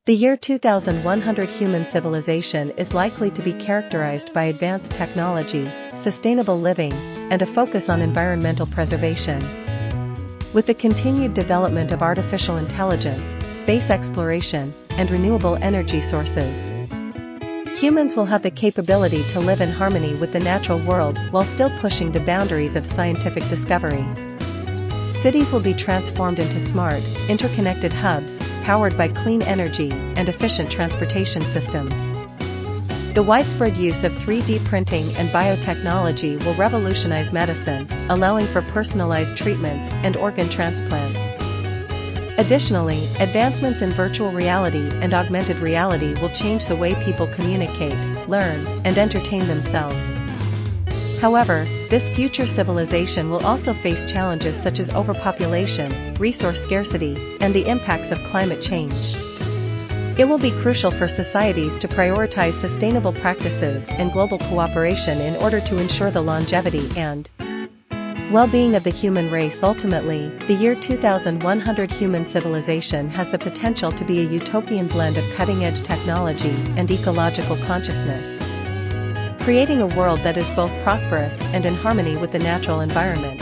The year 2100 human civilization is likely to be characterized by advanced technology, sustainable living, and a focus on environmental preservation. With the continued development of artificial intelligence, space exploration, and renewable energy sources, humans will have the capability to live in harmony with the natural world while still pushing the boundaries of scientific discovery. Cities will be transformed into smart, interconnected hubs, powered by clean energy and efficient transportation systems. The widespread use of 3D printing and biotechnology will revolutionize medicine, allowing for personalized treatments and organ transplants. Additionally, advancements in virtual reality and augmented reality will change the way people communicate, learn, and entertain themselves. However, this future civilization will also face challenges such as overpopulation, resource scarcity, and the impacts of climate change. It will be crucial for societies to prioritize sustainable practices and global cooperation in order to ensure the longevity and well-being of the human race. Ultimately, the year 2100 human civilization has the potential to be a utopian blend of cutting-edge technology and ecological consciousness, creating a world that is both prosperous and in harmony with the natural environment.